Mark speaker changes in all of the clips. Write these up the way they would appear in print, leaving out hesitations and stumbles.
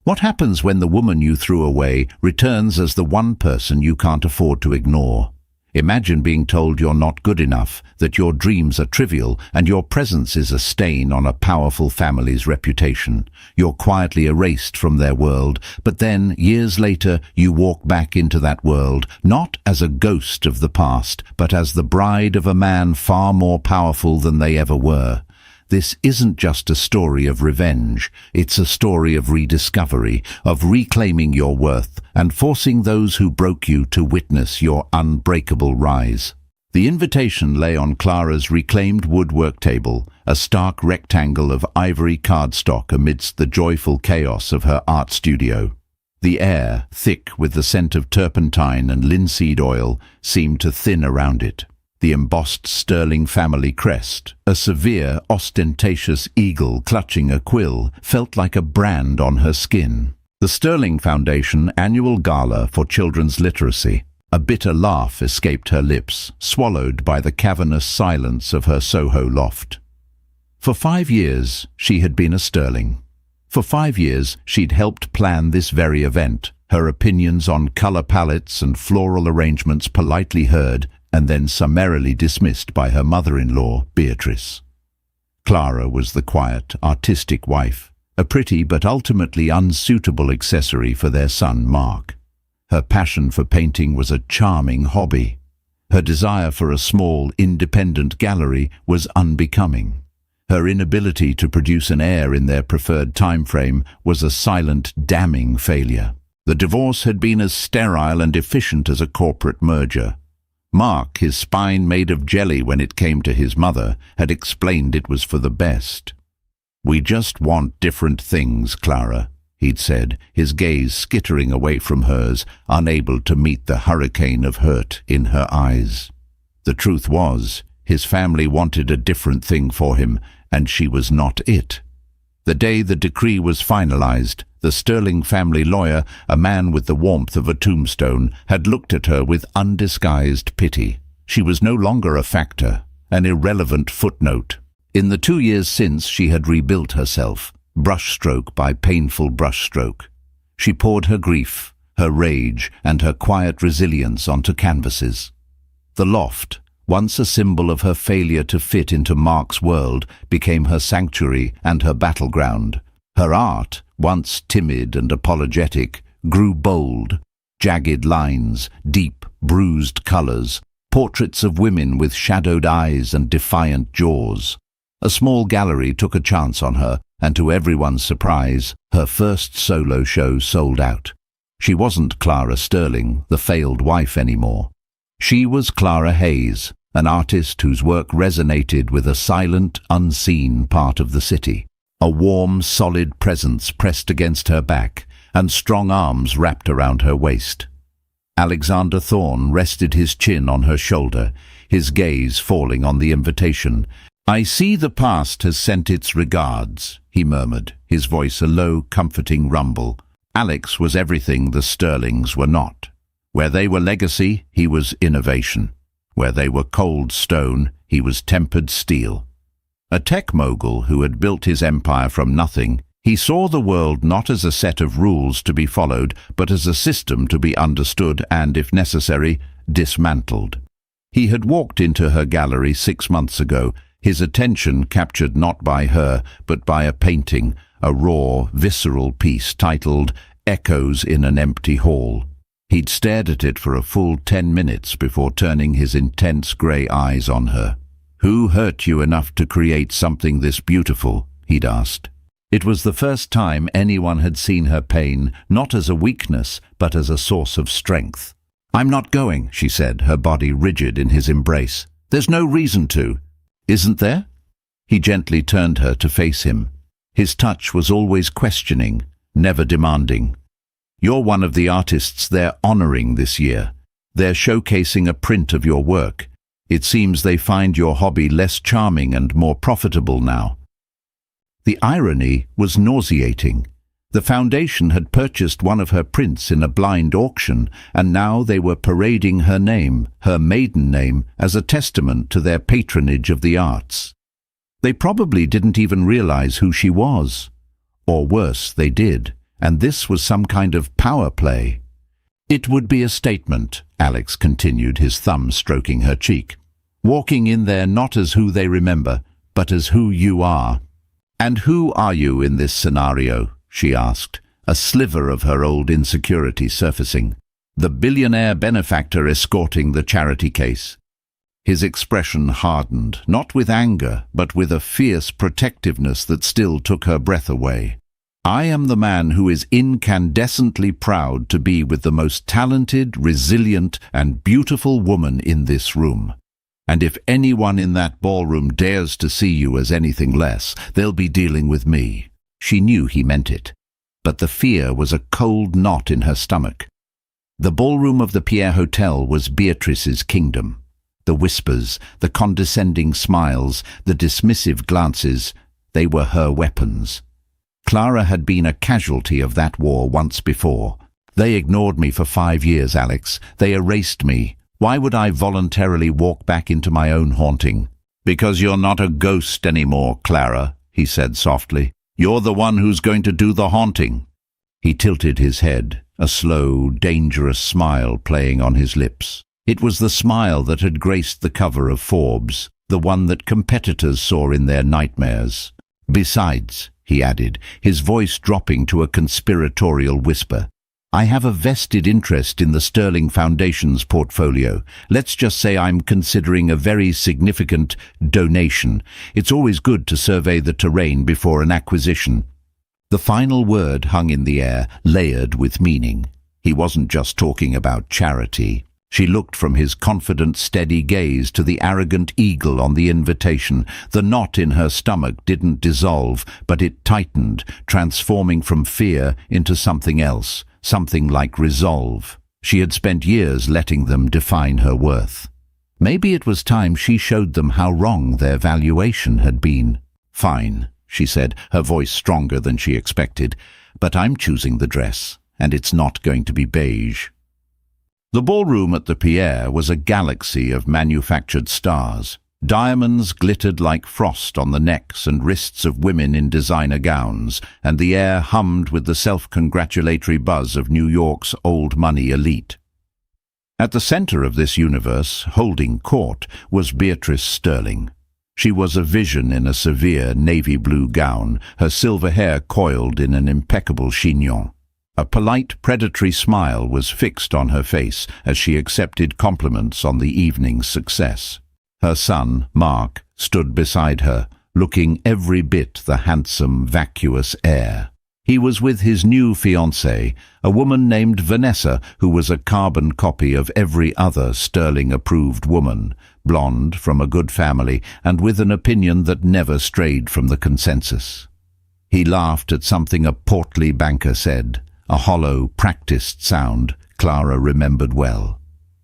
Speaker 1: What happens when the woman you threw away returns as the one person you can't afford to ignore? Imagine being told you're not good enough, that your dreams are trivial, and your presence is a stain on a powerful family's reputation. You're quietly erased from their world, but then, years later, you walk back into that world, not as a ghost of the past, but as the bride of a man far more powerful than they ever were. This isn't just a story of revenge, it's a story of rediscovery, of reclaiming your worth and forcing those who broke you to witness your unbreakable rise. The invitation lay on Clara's reclaimed woodwork table, a stark rectangle of ivory cardstock amidst the joyful chaos of her art studio. The air, thick with the scent of turpentine and linseed oil, seemed to thin around it. The embossed Sterling family crest, a severe, ostentatious eagle clutching a quill, felt like a brand on her skin. The Sterling Foundation Annual Gala for Children's Literacy. A bitter laugh escaped her lips, swallowed by the cavernous silence of her Soho loft. For 5 years, she had been a Sterling. For 5 years, she'd helped plan this very event, her opinions on color palettes and floral arrangements politely heard and then summarily dismissed by her mother-in-law, Beatrice. Clara was the quiet, artistic wife, a pretty but ultimately unsuitable accessory for their son, Mark. Her passion for painting was a charming hobby. Her desire for a small, independent gallery was unbecoming. Her inability to produce an heir in their preferred time frame was a silent, damning failure. The divorce had been as sterile and efficient as a corporate merger. Mark, his spine made of jelly when it came to his mother, had explained it was for the best. "We just want different things, Clara," he'd said, his gaze skittering away from hers, unable to meet the hurricane of hurt in her eyes. The truth was, his family wanted a different thing for him, and she was not it. The day the decree was finalized, the Sterling family lawyer, a man with the warmth of a tombstone, had looked at her with undisguised pity. She was no longer a factor, an irrelevant footnote. In the 2 years since, she had rebuilt herself, brushstroke by painful brushstroke. She poured her grief, her rage, and her quiet resilience onto canvases. The loft, once a symbol of her failure to fit into Mark's world, became her sanctuary and her battleground. Her art, once timid and apologetic, grew bold. Jagged lines, deep, bruised colors, portraits of women with shadowed eyes and defiant jaws. A small gallery took a chance on her, and to everyone's surprise, her first solo show sold out. She wasn't Clara Sterling, the failed wife, anymore. She was Clara Hayes, an artist whose work resonated with a silent, unseen part of the city. A warm, solid presence pressed against her back, and strong arms wrapped around her waist. Alexander Thorne rested his chin on her shoulder, his gaze falling on the invitation. "I see the past has sent its regards," he murmured, his voice a low, comforting rumble. Alex was everything the Sterlings were not. Where they were legacy, he was innovation. Where they were cold stone, he was tempered steel. A tech mogul who had built his empire from nothing, he saw the world not as a set of rules to be followed, but as a system to be understood and, if necessary, dismantled. He had walked into her gallery 6 months ago, his attention captured not by her, but by a painting, a raw, visceral piece titled "Echoes in an Empty Hall." He'd stared at it for a full 10 minutes before turning his intense grey eyes on her. "Who hurt you enough to create something this beautiful?" he'd asked. It was the first time anyone had seen her pain, not as a weakness, but as a source of strength. "I'm not going," she said, her body rigid in his embrace. "There's no reason to." "Isn't there?" He gently turned her to face him. His touch was always questioning, never demanding. "You're one of the artists they're honoring this year. They're showcasing a print of your work. It seems they find your hobby less charming and more profitable now." The irony was nauseating. The foundation had purchased one of her prints in a blind auction, and now they were parading her name, her maiden name, as a testament to their patronage of the arts. They probably didn't even realize who she was. Or worse, they did. And this was some kind of power play. It would be a statement, Alex continued, his thumb stroking her cheek. Walking in there not as who they remember, but as who you are. And who are you in this scenario? She asked, a sliver of her old insecurity surfacing. The billionaire benefactor escorting the charity case. His expression hardened, not with anger, but with a fierce protectiveness that still took her breath away. I am the man who is incandescently proud to be with the most talented, resilient, and beautiful woman in this room. And if anyone in that ballroom dares to see you as anything less, they'll be dealing with me. She knew he meant it, but the fear was a cold knot in her stomach. The ballroom of the Pierre Hotel was Beatrice's kingdom. The whispers, the condescending smiles, the dismissive glances, they were her weapons. Clara had been a casualty of that war once before. They ignored me for 5 years, Alex. They erased me. Why would I voluntarily walk back into my own haunting? Because you're not a ghost anymore, Clara, he said softly. You're the one who's going to do the haunting. He tilted his head, a slow, dangerous smile playing on his lips. It was the smile that had graced the cover of Forbes, the one that competitors saw in their nightmares. Besides, he added, his voice dropping to a conspiratorial whisper, I have a vested interest in the Sterling Foundation's portfolio. Let's just say I'm considering a very significant donation. It's always good to survey the terrain before an acquisition. The final word hung in the air, layered with meaning. He wasn't just talking about charity. She looked from his confident, steady gaze to the arrogant eagle on the invitation. The knot in her stomach didn't dissolve, but it tightened, transforming from fear into something else, something like resolve. She had spent years letting them define her worth. Maybe it was time she showed them how wrong their valuation had been. Fine, she said, her voice stronger than she expected, but I'm choosing the dress, and it's not going to be beige. The ballroom at the Pierre was a galaxy of manufactured stars. Diamonds glittered like frost on the necks and wrists of women in designer gowns, and the air hummed with the self-congratulatory buzz of New York's old money elite. At the center of this universe, holding court, was Beatrice Sterling. She was a vision in a severe navy blue gown, her silver hair coiled in an impeccable chignon. A polite, predatory smile was fixed on her face as she accepted compliments on the evening's success. Her son, Mark, stood beside her, looking every bit the handsome, vacuous heir. He was with his new fiancée, a woman named Vanessa, who was a carbon copy of every other Sterling-approved woman, blonde, from a good family, and with an opinion that never strayed from the consensus. He laughed at something a portly banker said, a hollow, practiced sound Clara remembered well.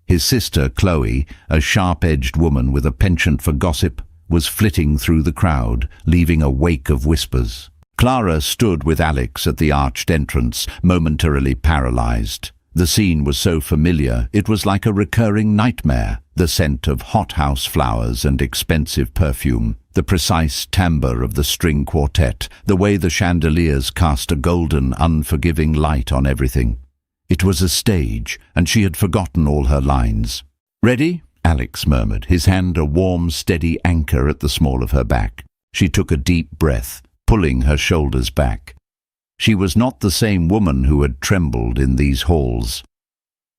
Speaker 1: His sister, Chloe, a sharp-edged woman with a penchant for gossip, was flitting through the crowd, leaving a wake of whispers. Clara stood with Alex at the arched entrance, momentarily paralyzed. The scene was so familiar, it was like a recurring nightmare. The scent of hothouse flowers and expensive perfume, the precise timbre of the string quartet, the way the chandeliers cast a golden, unforgiving light on everything. It was a stage, and she had forgotten all her lines. "Ready?" Alex murmured, his hand a warm, steady anchor at the small of her back. She took a deep breath, pulling her shoulders back. She was not the same woman who had trembled in these halls.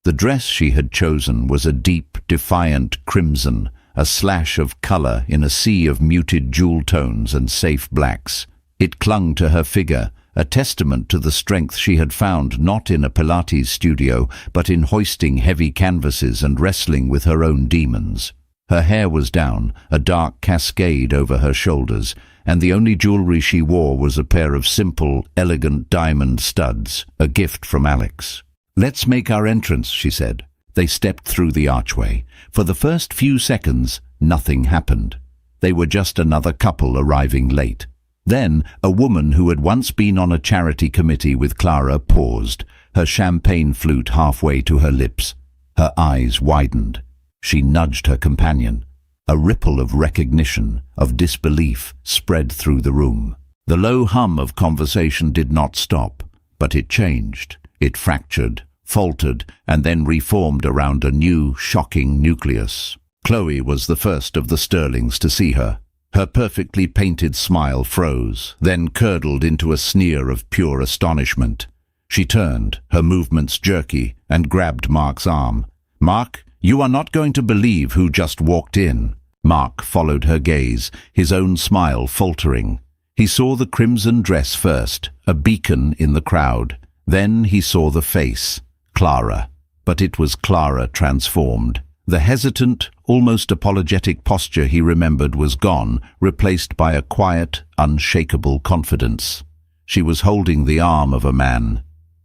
Speaker 1: The dress she had chosen was a deep, defiant crimson, a slash of color in a sea of muted jewel tones and safe blacks. It clung to her figure, a testament to the strength she had found not in a Pilates studio, but in hoisting heavy canvases and wrestling with her own demons. Her hair was down, a dark cascade over her shoulders, and the only jewelry she wore was a pair of simple, elegant diamond studs, a gift from Alex. "Let's make our entrance," she said. They stepped through the archway. For the first few seconds, nothing happened. They were just another couple arriving late. Then, a woman who had once been on a charity committee with Clara paused, her champagne flute halfway to her lips. Her eyes widened. She nudged her companion. A ripple of recognition, of disbelief, spread through the room. The low hum of conversation did not stop, But it changed. It fractured, faltered, and then reformed around a new, shocking nucleus. Chloe was the first of the Sterlings to see her. Her perfectly painted smile froze, then curdled into a sneer of pure astonishment. She turned, her movements jerky, and grabbed Mark's arm. "Mark, you are not going to believe who just walked in." Mark followed her gaze, his own smile faltering. He saw the crimson dress first, a beacon in the crowd. Then he saw the face, Clara. But it was Clara transformed. The hesitant, almost apologetic posture he remembered was gone, replaced by a quiet, unshakable confidence. She was holding the arm of a man.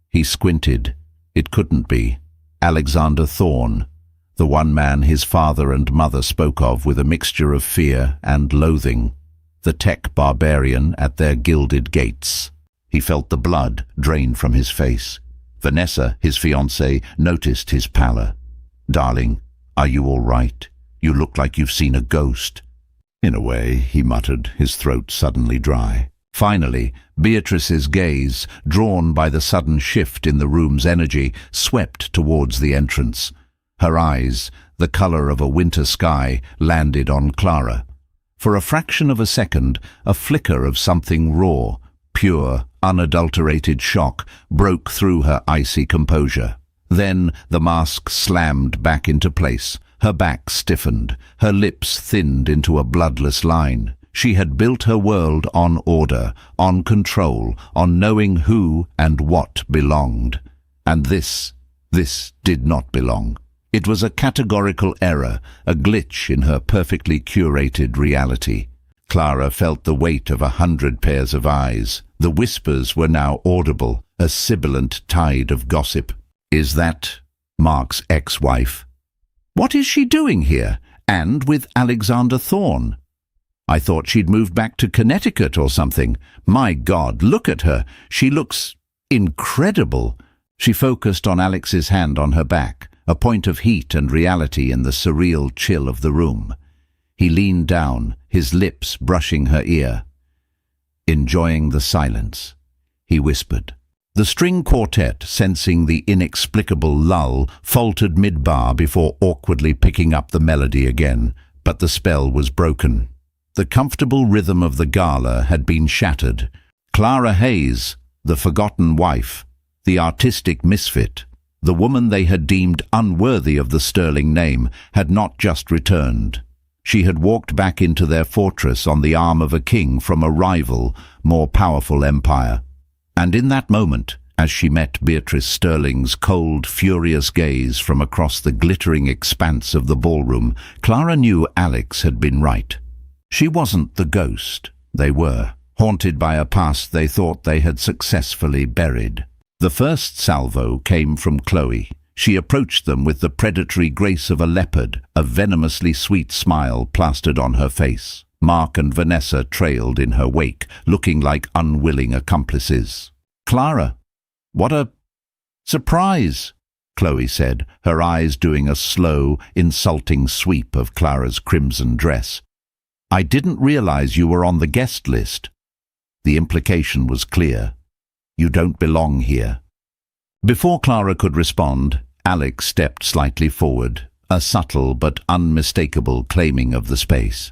Speaker 1: He squinted. It couldn't be. Alexander Thorne, the one man his father and mother spoke of with a mixture of fear and loathing. The tech barbarian at their gilded gates. He felt the blood drain from his face. Vanessa, his fiancée, noticed his pallor. "Darling, are you all right? You look like you've seen a ghost." "In a way," he muttered, his throat suddenly dry. Finally, Beatrice's gaze, drawn by the sudden shift in the room's energy, swept towards the entrance. Her eyes, the color of a winter sky, landed on Clara. For a fraction of a second, a flicker of something raw, pure, unadulterated shock broke through her icy composure. Then the mask slammed back into place. Her back stiffened, her lips thinned into a bloodless line. She had built her world on order, on control, on knowing who and what belonged. And this did not belong. It was a categorical error, a glitch in her perfectly curated reality. Clara felt the weight of 100 pairs of eyes. The whispers were now audible, a sibilant tide of gossip. "Is that Mark's ex-wife? What is she doing here? And with Alexander Thorne? I thought she'd moved back to Connecticut or something. My God, look at her. She looks incredible." She focused on Alex's hand on her back, a point of heat and reality in the surreal chill of the room. He leaned down, his lips brushing her ear. Enjoying the silence, he whispered. The string quartet, sensing the inexplicable lull, faltered mid-bar before awkwardly picking up the melody again, but the spell was broken. The comfortable rhythm of the gala had been shattered. Clara Hayes, the forgotten wife, the artistic misfit, the woman they had deemed unworthy of the Sterling name, had not just returned. She had walked back into their fortress on the arm of a king from a rival, more powerful empire. And in that moment, as she met Beatrice Sterling's cold, furious gaze from across the glittering expanse of the ballroom, Clara knew Alex had been right. She wasn't the ghost. They were, haunted by a past they thought they had successfully buried. The first salvo came from Chloe. She approached them with the predatory grace of a leopard, a venomously sweet smile plastered on her face. Mark and Vanessa trailed in her wake, looking like unwilling accomplices. "Clara, what a surprise," Chloe said, her eyes doing a slow, insulting sweep of Clara's crimson dress. "I didn't realize you were on the guest list." The implication was clear. You don't belong here. Before Clara could respond, Alex stepped slightly forward, a subtle but unmistakable claiming of the space.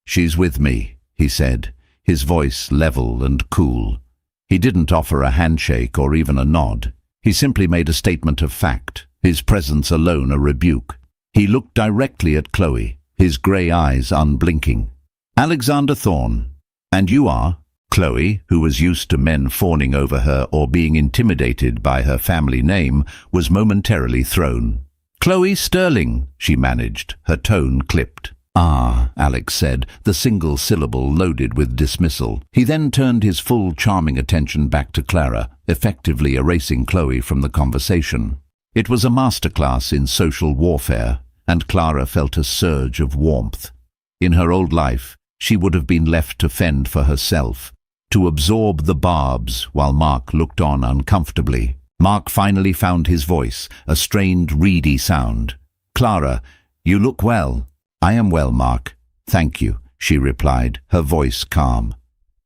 Speaker 1: "She's with me," he said, his voice level and cool. He didn't offer a handshake or even a nod. He simply made a statement of fact, his presence alone a rebuke. He looked directly at Chloe, his grey eyes unblinking. "Alexander Thorne. And you are?" Chloe, who was used to men fawning over her or being intimidated by her family name, was momentarily thrown. "Chloe Sterling," she managed, her tone clipped. "Ah," Alex said, the single syllable loaded with dismissal. He then turned his full charming attention back to Clara, effectively erasing Chloe from the conversation. It was a masterclass in social warfare, and Clara felt a surge of warmth. In her old life, she would have been left to fend for herself, to absorb the barbs while Mark looked on uncomfortably. Mark finally found his voice, a strained, reedy sound. "Clara, you look well." "I am well, Mark. Thank you," she replied, her voice calm.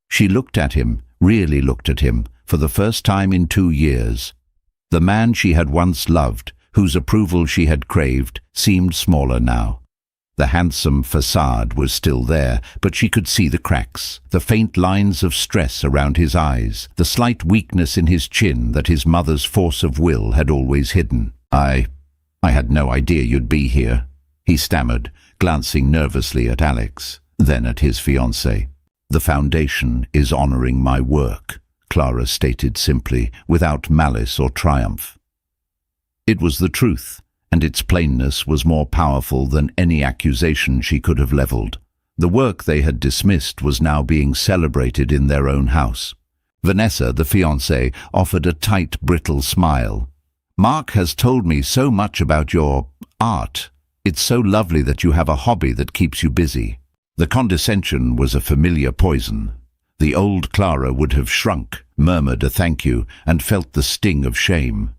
Speaker 1: She looked at him, really looked at him, for the first time in 2 years. The man she had once loved, whose approval she had craved, seemed smaller now. The handsome facade was still there, but she could see the cracks, the faint lines of stress around his eyes, the slight weakness in his chin that his mother's force of will had always hidden. I had no idea you'd be here," he stammered, glancing nervously at Alex, then at his fiancée. "The foundation is honoring my work," Clara stated simply, without malice or triumph. It was the truth, and its plainness was more powerful than any accusation she could have leveled. The work they had dismissed was now being celebrated in their own house. Vanessa, the fiancée, offered a tight, brittle smile. "Mark has told me so much about your art. It's so lovely that you have a hobby that keeps you busy." The condescension was a familiar poison. The old Clara would have shrunk, murmured a thank you, and felt the sting of shame.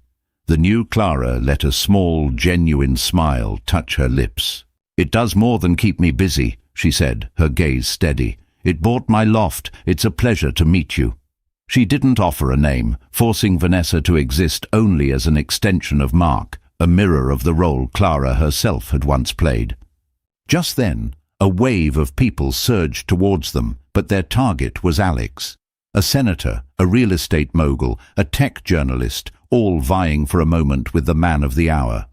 Speaker 1: The new Clara let a small, genuine smile touch her lips. "It does more than keep me busy," she said, her gaze steady. "It bought my loft. It's a pleasure to meet you." She didn't offer a name, forcing Vanessa to exist only as an extension of Mark, a mirror of the role Clara herself had once played. Just then, a wave of people surged towards them, but their target was Alex. A senator, a real estate mogul, a tech journalist, all vying for a moment with the man of the hour.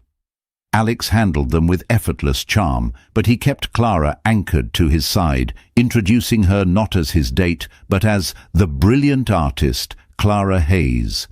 Speaker 1: Alex handled them with effortless charm, but he kept Clara anchored to his side, introducing her not as his date, but as the brilliant artist Clara Hayes.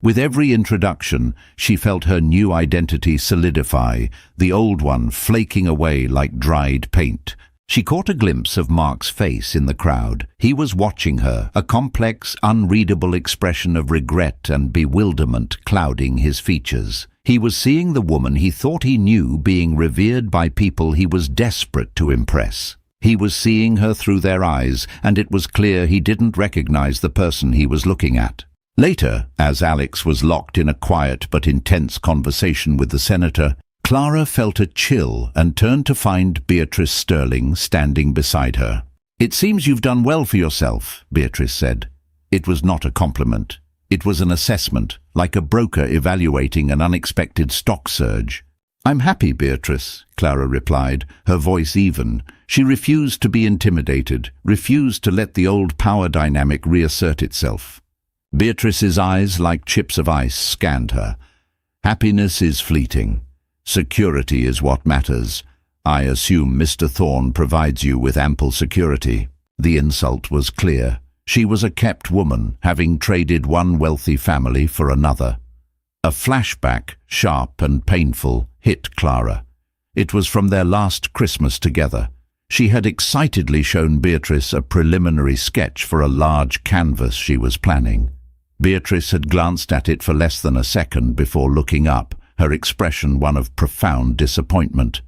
Speaker 1: With every introduction, she felt her new identity solidify, the old one flaking away like dried paint. She caught a glimpse of Mark's face in the crowd. He was watching her, a complex, unreadable expression of regret and bewilderment clouding his features. He was seeing the woman he thought he knew being revered by people he was desperate to impress. He was seeing her through their eyes, and it was clear he didn't recognize the person he was looking at. Later, as Alex was locked in a quiet but intense conversation with the senator, Clara felt a chill and turned to find Beatrice Sterling standing beside her. "It seems you've done well for yourself," Beatrice said. It was not a compliment. It was an assessment, like a broker evaluating an unexpected stock surge. "I'm happy, Beatrice," Clara replied, her voice even. She refused to be intimidated, refused to let the old power dynamic reassert itself. Beatrice's eyes, like chips of ice, scanned her. "Happiness is fleeting. Security is what matters. I assume Mr. Thorne provides you with ample security." The insult was clear. She was a kept woman, having traded one wealthy family for another. A flashback, sharp and painful, hit Clara. It was from their last Christmas together. She had excitedly shown Beatrice a preliminary sketch for a large canvas she was planning. Beatrice had glanced at it for less than a second before looking up, her expression one of profound disappointment.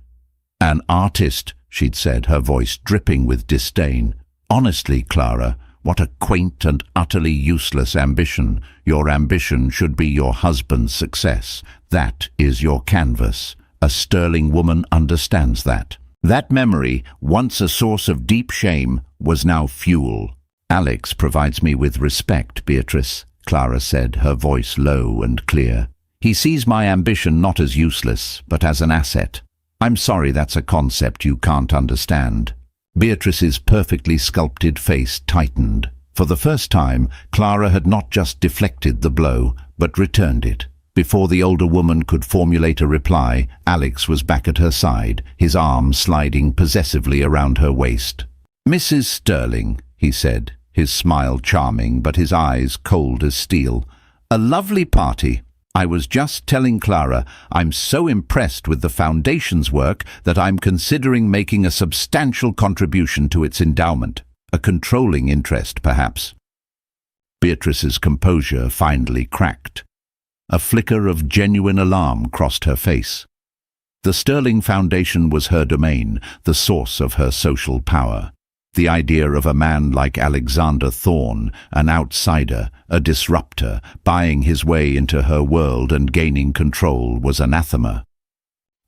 Speaker 1: "An artist," she'd said, her voice dripping with disdain. "Honestly, Clara, what a quaint and utterly useless ambition. Your ambition should be your husband's success. That is your canvas. A sterling woman understands that." That memory, once a source of deep shame, was now fuel. "Alex provides me with respect, Beatrice," Clara said, her voice low and clear. "He sees my ambition not as useless, but as an asset. I'm sorry that's a concept you can't understand." Beatrice's perfectly sculpted face tightened. For the first time, Clara had not just deflected the blow, but returned it. Before the older woman could formulate a reply, Alex was back at her side, his arm sliding possessively around her waist. "Mrs. Sterling," he said, his smile charming but his eyes cold as steel. "A lovely party. I was just telling Clara I'm so impressed with the Foundation's work that I'm considering making a substantial contribution to its endowment. A controlling interest, perhaps." Beatrice's composure finally cracked. A flicker of genuine alarm crossed her face. The Sterling Foundation was her domain, the source of her social power. The idea of a man like Alexander Thorne, an outsider, a disruptor, buying his way into her world and gaining control was anathema.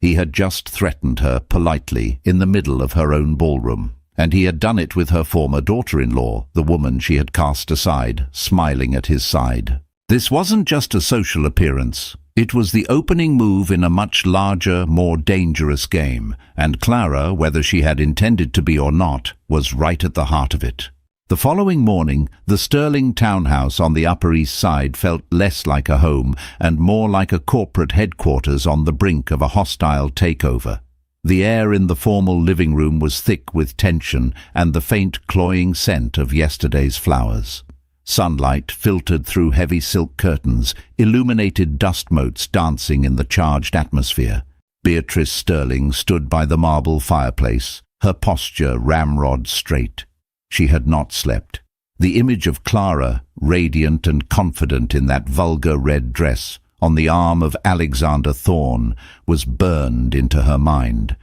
Speaker 1: He had just threatened her politely in the middle of her own ballroom. And he had done it with her former daughter-in-law, the woman she had cast aside, smiling at his side. This wasn't just a social appearance. It was the opening move in a much larger, more dangerous game, and Clara, whether she had intended to be or not, was right at the heart of it. The following morning, the Sterling townhouse on the Upper East Side felt less like a home and more like a corporate headquarters on the brink of a hostile takeover. The air in the formal living room was thick with tension and the faint, cloying scent of yesterday's flowers. Sunlight filtered through heavy silk curtains, illuminated dust motes dancing in the charged atmosphere. Beatrice Sterling stood by the marble fireplace, her posture ramrod straight. She had not slept. The image of Clara, radiant and confident in that vulgar red dress, on the arm of Alexander Thorne, was burned into her mind.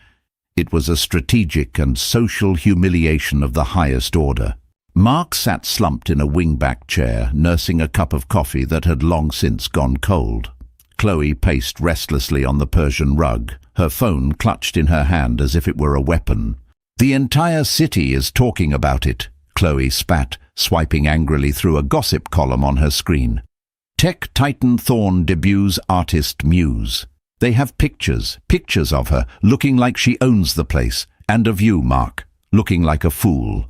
Speaker 1: It was a strategic and social humiliation of the highest order. Mark sat slumped in a wingback chair, nursing a cup of coffee that had long since gone cold. Chloe paced restlessly on the Persian rug, her phone clutched in her hand as if it were a weapon. "The entire city is talking about it," Chloe spat, swiping angrily through a gossip column on her screen. "Tech titan Thorne debuts artist Muse. They have pictures of her, looking like she owns the place, and of you, Mark, looking like a fool."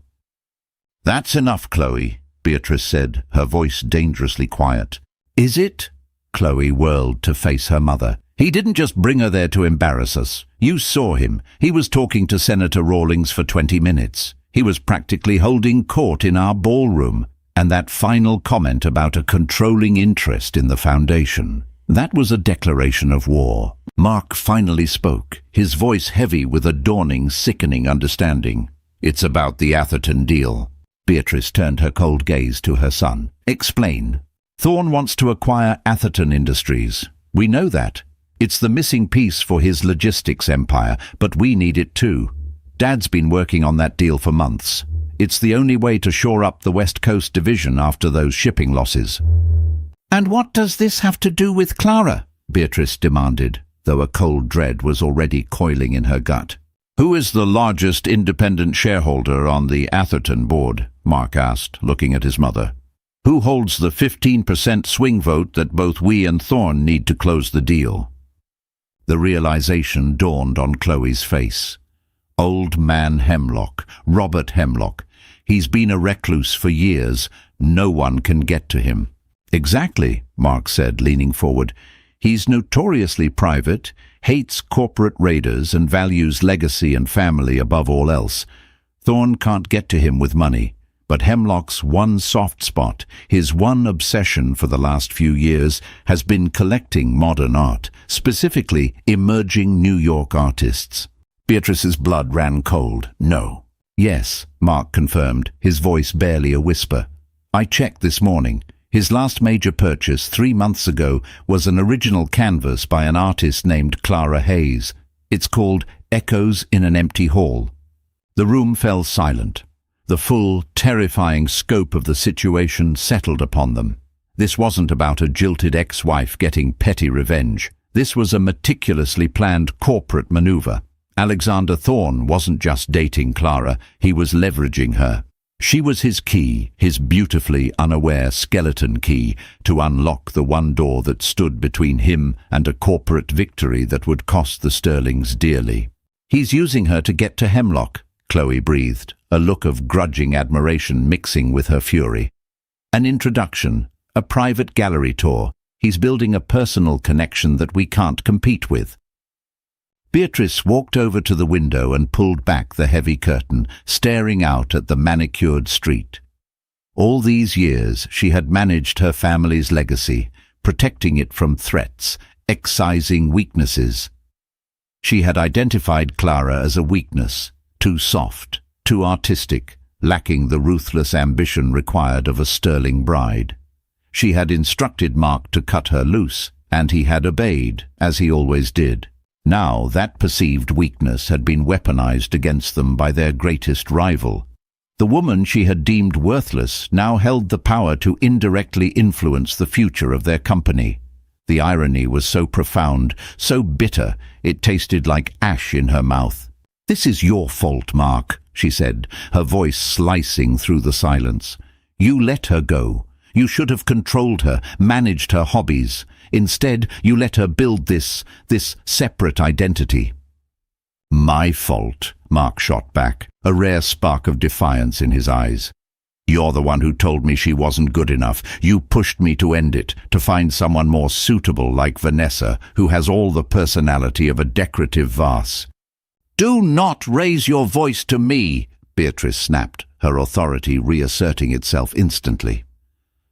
Speaker 1: "That's enough, Chloe," Beatrice said, her voice dangerously quiet. "Is it?" Chloe whirled to face her mother. "He didn't just bring her there to embarrass us. You saw him. He was talking to Senator Rawlings for 20 minutes. He was practically holding court in our ballroom. And that final comment about a controlling interest in the foundation. That was a declaration of war." Mark finally spoke, his voice heavy with a dawning, sickening understanding. "It's about the Atherton deal." Beatrice turned her cold gaze to her son. "Explain." "Thorne wants to acquire Atherton Industries. We know that. It's the missing piece for his logistics empire, but we need it too. Dad's been working on that deal for months. It's the only way to shore up the West Coast division after those shipping losses." "And what does this have to do with Clara?" Beatrice demanded, though a cold dread was already coiling in her gut. "Who is the largest independent shareholder on the Atherton board?" Mark asked, looking at his mother. "Who holds the 15% swing vote that both we and Thorne need to close the deal?" The realization dawned on Chloe's face. Old man Hemlock, Robert Hemlock. He's been a recluse for years. No one can get to him. "Exactly," Mark said, leaning forward. "He's notoriously private, hates corporate raiders, and values legacy and family above all else. Thorne can't get to him with money. But Hemlock's one soft spot, his one obsession for the last few years, has been collecting modern art, specifically emerging New York artists." Beatrice's blood ran cold. "No." "Yes," Mark confirmed, his voice barely a whisper. "I checked this morning. His last major purchase 3 months ago was an original canvas by an artist named Clara Hayes. It's called Echoes in an Empty Hall." The room fell silent. The full, terrifying scope of the situation settled upon them. This wasn't about a jilted ex-wife getting petty revenge. This was a meticulously planned corporate maneuver. Alexander Thorne wasn't just dating Clara, he was leveraging her. She was his key, his beautifully unaware skeleton key, to unlock the one door that stood between him and a corporate victory that would cost the Sterlings dearly. "He's using her to get to Hemlock," Chloe breathed, a look of grudging admiration mixing with her fury. "An introduction, a private gallery tour. He's building a personal connection that we can't compete with." Beatrice walked over to the window and pulled back the heavy curtain, staring out at the manicured street. All these years she had managed her family's legacy, protecting it from threats, excising weaknesses. She had identified Clara as a weakness, too soft, too artistic, lacking the ruthless ambition required of a Sterling bride. She had instructed Mark to cut her loose, and he had obeyed, as he always did. Now that perceived weakness had been weaponized against them by their greatest rival. The woman she had deemed worthless now held the power to indirectly influence the future of their company. The irony was so profound, so bitter, it tasted like ash in her mouth. "This is your fault, Mark," she said, her voice slicing through the silence. "You let her go. You should have controlled her, managed her hobbies. Instead, you let her build this separate identity." "My fault," Mark shot back, a rare spark of defiance in his eyes. "You're the one who told me she wasn't good enough. You pushed me to end it, to find someone more suitable like Vanessa, who has all the personality of a decorative vase." "Do not raise your voice to me," Beatrice snapped, her authority reasserting itself instantly.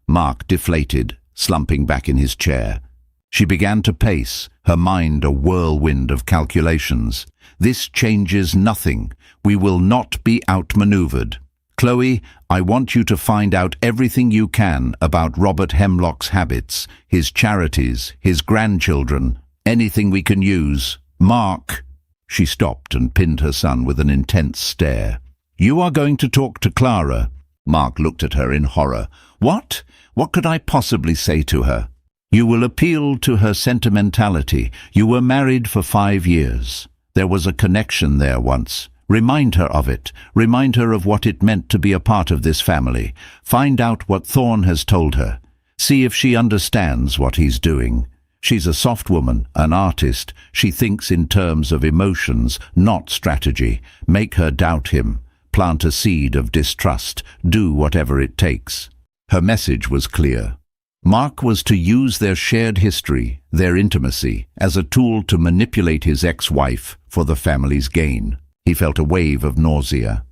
Speaker 1: Mark deflated, slumping back in his chair. She began to pace, her mind a whirlwind of calculations. "This changes nothing. We will not be outmaneuvered. Chloe, I want you to find out everything you can about Robert Hemlock's habits, his charities, his grandchildren, anything we can use. Mark." She stopped and pinned her son with an intense stare. "You are going to talk to Clara." Mark looked at her in horror. "What? What could I possibly say to her?" "You will appeal to her sentimentality. You were married for 5 years. There was a connection there once. Remind her of it. Remind her of what it meant to be a part of this family. Find out what Thorne has told her. See if she understands what he's doing. She's a soft woman, an artist. She thinks in terms of emotions, not strategy. Make her doubt him. Plant a seed of distrust. Do whatever it takes." Her message was clear. Mark was to use their shared history, their intimacy, as a tool to manipulate his ex-wife for the family's gain. He felt a wave of nausea.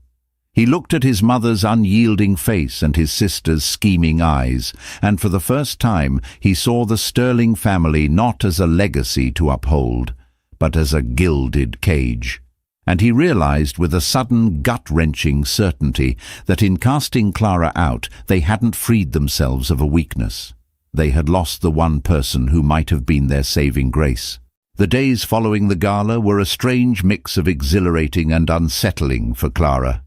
Speaker 1: He looked at his mother's unyielding face and his sister's scheming eyes, and for the first time he saw the Sterling family not as a legacy to uphold, but as a gilded cage. And he realized with a sudden gut-wrenching certainty that in casting Clara out they hadn't freed themselves of a weakness. They had lost the one person who might have been their saving grace. The days following the gala were a strange mix of exhilarating and unsettling for Clara.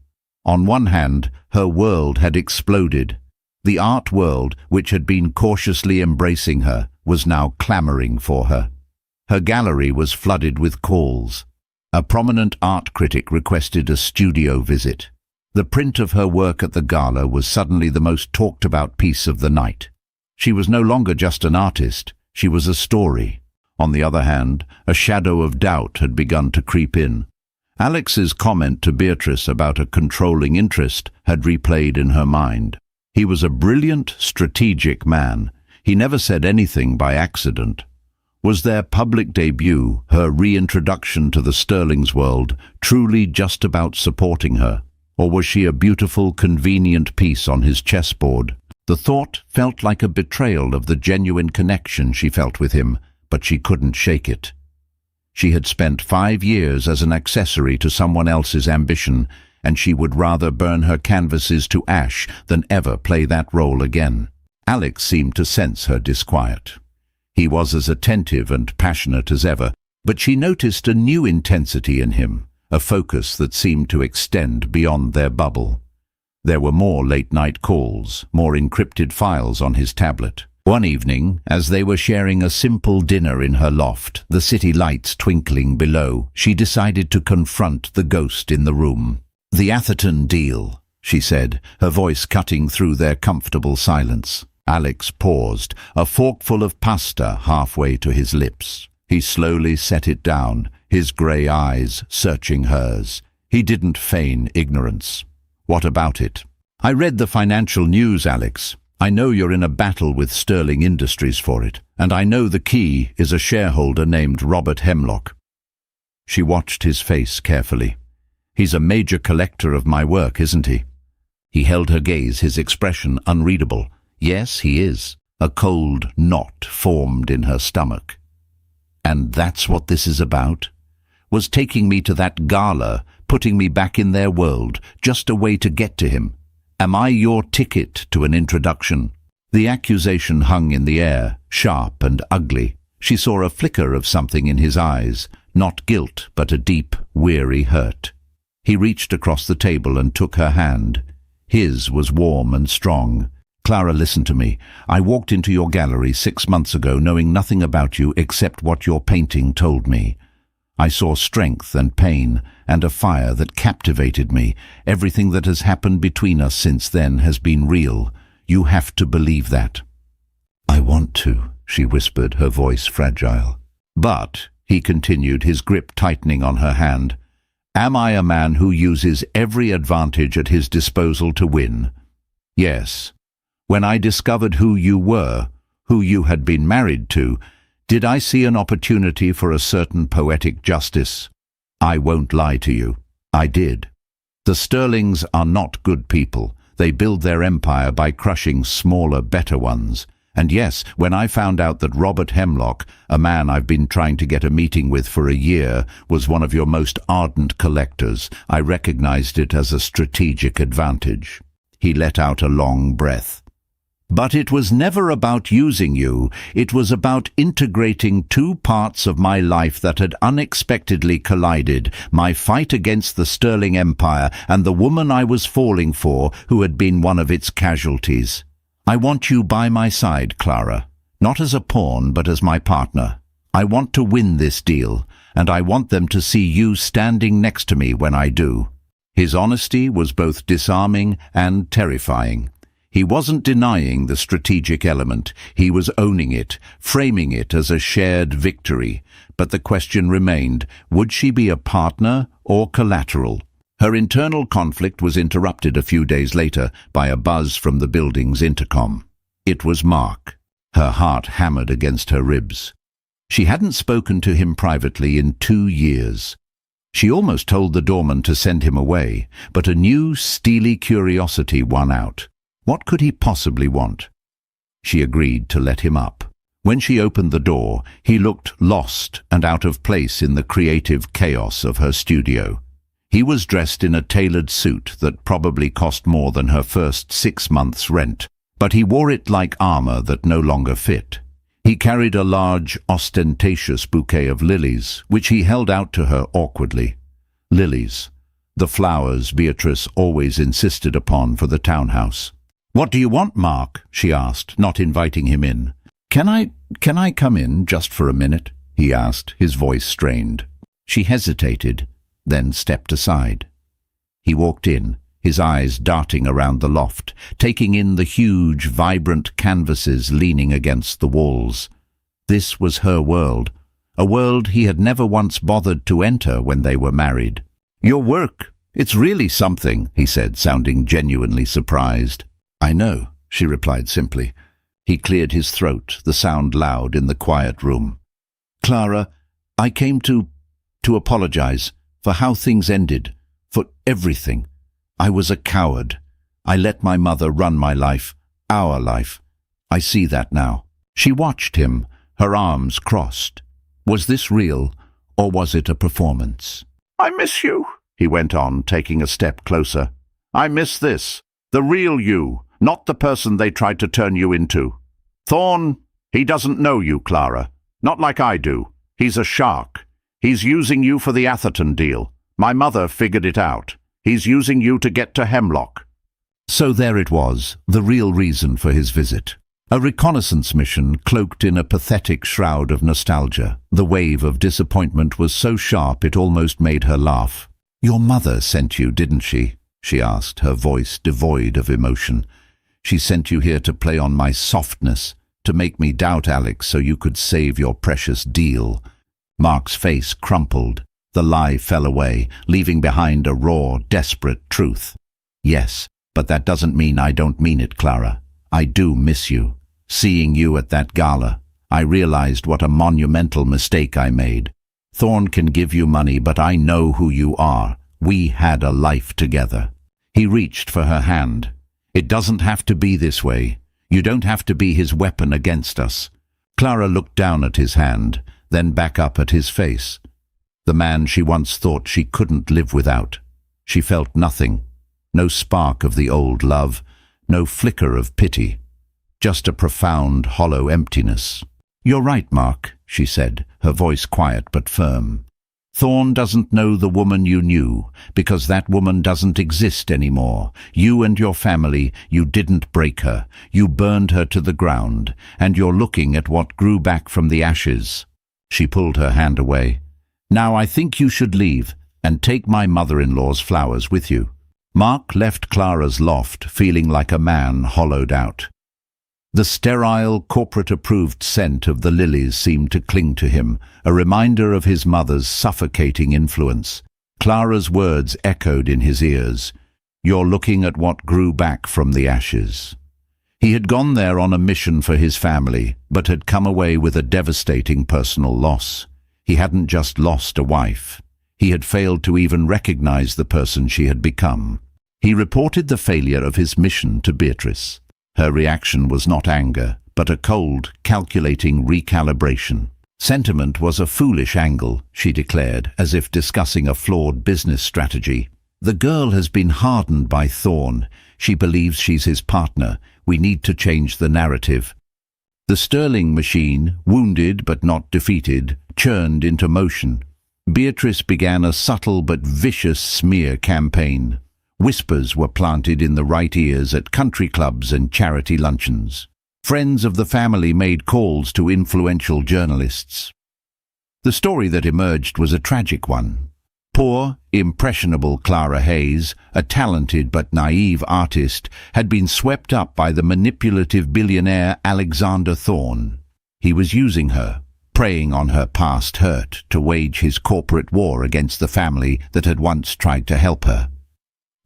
Speaker 1: On one hand, her world had exploded. The art world, which had been cautiously embracing her, was now clamoring for her. Her gallery was flooded with calls. A prominent art critic requested a studio visit. The print of her work at the gala was suddenly the most talked-about piece of the night. She was no longer just an artist, she was a story. On the other hand, a shadow of doubt had begun to creep in. Alex's comment to Beatrice about a controlling interest had replayed in her mind. He was a brilliant, strategic man. He never said anything by accident. Was their public debut, her reintroduction to the Sterlings world, truly just about supporting her? Or was she a beautiful, convenient piece on his chessboard? The thought felt like a betrayal of the genuine connection she felt with him, but she couldn't shake it. She had spent 5 years as an accessory to someone else's ambition, and she would rather burn her canvases to ash than ever play that role again. Alex seemed to sense her disquiet. He was as attentive and passionate as ever, but she noticed a new intensity in him, a focus that seemed to extend beyond their bubble. There were more late-night calls, more encrypted files on his tablet. One evening, as they were sharing a simple dinner in her loft, the city lights twinkling below, she decided to confront the ghost in the room. "The Atherton deal," she said, her voice cutting through their comfortable silence. Alex paused, a forkful of pasta halfway to his lips. He slowly set it down, his grey eyes searching hers. He didn't feign ignorance. "What about it?" "I read the financial news, Alex. I know you're in a battle with Sterling Industries for it, and I know the key is a shareholder named Robert Hemlock." She watched his face carefully. "He's a major collector of my work, isn't he?" He held her gaze, his expression unreadable. "Yes, he is." A cold knot formed in her stomach. "And that's what this is about? Was taking me to that gala, putting me back in their world, just a way to get to him? Am I your ticket to an introduction?" The accusation hung in the air, sharp and ugly. She saw a flicker of something in his eyes, not guilt, but a deep, weary hurt. He reached across the table and took her hand. His was warm and strong. "Clara, listen to me. I walked into your gallery 6 months ago knowing nothing about you except what your painting told me. I saw strength and pain and a fire that captivated me. Everything that has happened between us since then has been real. You have to believe that." "I want to," she whispered, her voice fragile. "But," he continued, his grip tightening on her hand, "am I a man who uses every advantage at his disposal to win? Yes. When I discovered who you were, who you had been married to, did I see an opportunity for a certain poetic justice? I won't lie to you. I did. The Sterlings are not good people. They build their empire by crushing smaller, better ones. And yes, when I found out that Robert Hemlock, a man I've been trying to get a meeting with for a year, was one of your most ardent collectors, I recognized it as a strategic advantage." He let out a long breath. "But it was never about using you. It was about integrating two parts of my life that had unexpectedly collided, my fight against the Sterling Empire and the woman I was falling for who had been one of its casualties. I want you by my side, Clara, not as a pawn but as my partner. I want to win this deal, and I want them to see you standing next to me when I do." His honesty was both disarming and terrifying. He wasn't denying the strategic element. He was owning it, framing it as a shared victory. But the question remained, would she be a partner or collateral? Her internal conflict was interrupted a few days later by a buzz from the building's intercom. It was Mark. Her heart hammered against her ribs. She hadn't spoken to him privately in 2 years. She almost told the doorman to send him away, but a new, steely curiosity won out. What could he possibly want? She agreed to let him up. When she opened the door, he looked lost and out of place in the creative chaos of her studio. He was dressed in a tailored suit that probably cost more than her first 6 months' rent, but he wore it like armor that no longer fit. He carried a large, ostentatious bouquet of lilies, which he held out to her awkwardly. Lilies, the flowers Beatrice always insisted upon for the townhouse. "What do you want, Mark?" she asked, not inviting him in. Can I come in just for a minute?" he asked, his voice strained. She hesitated, then stepped aside. He walked in, his eyes darting around the loft, taking in the huge, vibrant canvases leaning against the walls. This was her world, a world he had never once bothered to enter when they were married. "Your work, it's really something," he said, sounding genuinely surprised. "I know," she replied simply. He cleared his throat, the sound loud in the quiet room. "Clara, I came to apologize for how things ended, for everything. I was a coward. I let my mother run my life, our life. I see that now." She watched him, her arms crossed. Was this real, or was it a performance? "I miss you," he went on, taking a step closer. "I miss this, the real you, not the person they tried to turn you into. Thorne, he doesn't know you, Clara. Not like I do. He's a shark. He's using you for the Asserting deal. My mother figured it out. He's using you to get to Hemlock." So there it was, the real reason for his visit. A reconnaissance mission cloaked in a pathetic shroud of nostalgia. The wave of disappointment was so sharp it almost made her laugh. "Your mother sent you, didn't she?" she asked, her voice devoid of emotion. "She sent you here to play on my softness, to make me doubt Alex so you could save your precious deal." Mark's face crumpled. The lie fell away, leaving behind a raw, desperate truth. "Yes, but that doesn't mean I don't mean it, Clara. I do miss you. Seeing you at that gala, I realized what a monumental mistake I made. Thorne can give you money, but I know who you are. We had a life together." He reached for her hand. "It doesn't have to be this way. You don't have to be his weapon against us." Clara looked down at his hand, then back up at his face. The man she once thought she couldn't live without. She felt nothing. No spark of the old love, no flicker of pity. Just a profound, hollow emptiness. "You're right, Mark," she said, her voice quiet but firm. "Thorne doesn't know the woman you knew, because that woman doesn't exist anymore. You and your family, you didn't break her. You burned her to the ground, and you're looking at what grew back from the ashes." She pulled her hand away. Now I think you should leave and take my mother-in-law's flowers with you." Mark left Clara's loft feeling like a man hollowed out. The sterile, corporate-approved scent of the lilies seemed to cling to him, a reminder of his mother's suffocating influence. Clara's words echoed in his ears. "You're looking at what grew back from the ashes." He had gone there on a mission for his family, but had come away with a devastating personal loss. He hadn't just lost a wife. He had failed to even recognize the person she had become. He reported the failure of his mission to Beatrice. Her reaction was not anger, but a cold, calculating recalibration. "Sentiment was a foolish angle," she declared, as if discussing a flawed business strategy. "The girl has been hardened by Thorn. She believes she's his partner. We need to change the narrative." The Sterling machine, wounded but not defeated, churned into motion. Beatrice began a subtle but vicious smear campaign. Whispers were planted in the right ears at country clubs and charity luncheons. Friends of the family made calls to influential journalists. The story that emerged was a tragic one. Poor, impressionable Clara Hayes, a talented but naive artist, had been swept up by the manipulative billionaire Alexander Thorn. He was using her, preying on her past hurt to wage his corporate war against the family that had once tried to help her.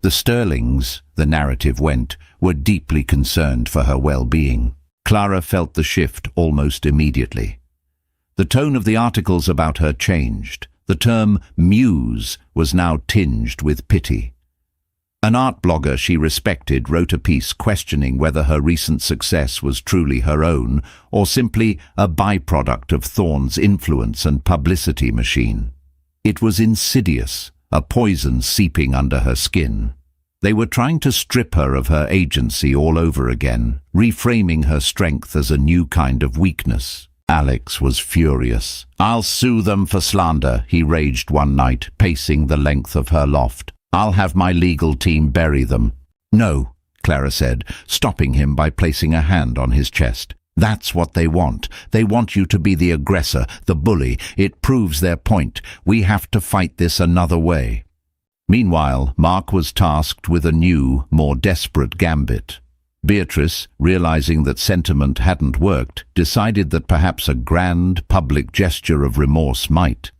Speaker 1: The Sterlings, the narrative went, were deeply concerned for her well-being. Clara felt the shift almost immediately. The tone of the articles about her changed. The term muse was now tinged with pity. An art blogger she respected wrote a piece questioning whether her recent success was truly her own or simply a byproduct of Thorn's influence and publicity machine. It was insidious, a poison seeping under her skin. They were trying to strip her of her agency all over again, reframing her strength as a new kind of weakness. Alex was furious. "I'll sue them for slander," he raged one night, pacing the length of her loft. "I'll have my legal team bury them." "No," Clara said, stopping him by placing a hand on his chest. "That's what they want. They want you to be the aggressor, the bully. It proves their point. We have to fight this another way." Meanwhile, Mark was tasked with a new, more desperate gambit. Beatrice, realizing that sentiment hadn't worked, decided that perhaps a grand, public gesture of remorse might.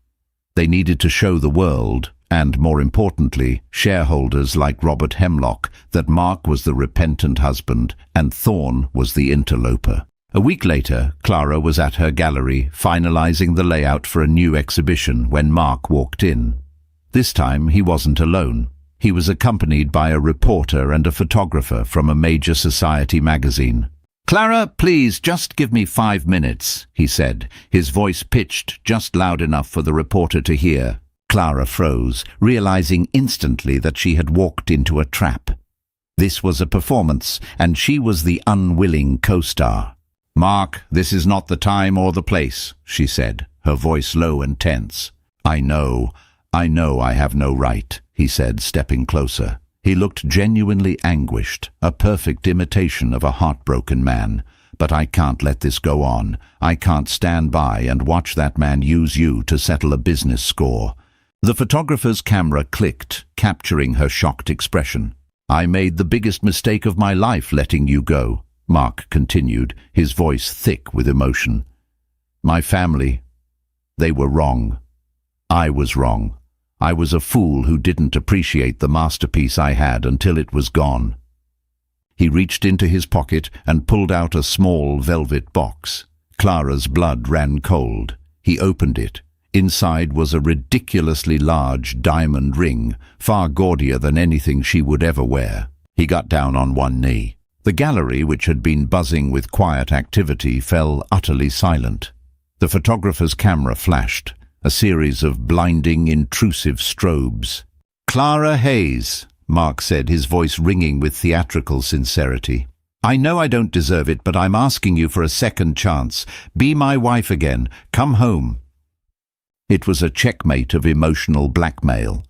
Speaker 1: They needed to show the world, and more importantly, shareholders like Robert Hemlock, that Mark was the repentant husband and Thorn was the interloper. A week later, Clara was at her gallery, finalizing the layout for a new exhibition when Mark walked in. This time he wasn't alone. He was accompanied by a reporter and a photographer from a major society magazine. "Clara, please, just give me 5 minutes," he said, his voice pitched just loud enough for the reporter to hear. Clara froze, realizing instantly that she had walked into a trap. This was a performance, and she was the unwilling co-star. "Mark, this is not the time or the place," she said, her voice low and tense. I know I have no right," he said, stepping closer. He looked genuinely anguished, a perfect imitation of a heartbroken man. "But I can't let this go on. I can't stand by and watch that man use you to settle a business score." The photographer's camera clicked, capturing her shocked expression. "I made the biggest mistake of my life letting you go," Mark continued, his voice thick with emotion. "My family, they were wrong. I was wrong. I was a fool who didn't appreciate the masterpiece I had until it was gone." He reached into his pocket and pulled out a small velvet box. Clara's blood ran cold. He opened it. Inside was a ridiculously large diamond ring, far gaudier than anything she would ever wear. He got down on one knee. The gallery, which had been buzzing with quiet activity, fell utterly silent. The photographer's camera flashed, a series of blinding, intrusive strobes. "Clara Hayes," Mark said, his voice ringing with theatrical sincerity. "I know I don't deserve it, but I'm asking you for a second chance. Be my wife again. Come home." It was a checkmate of emotional blackmail.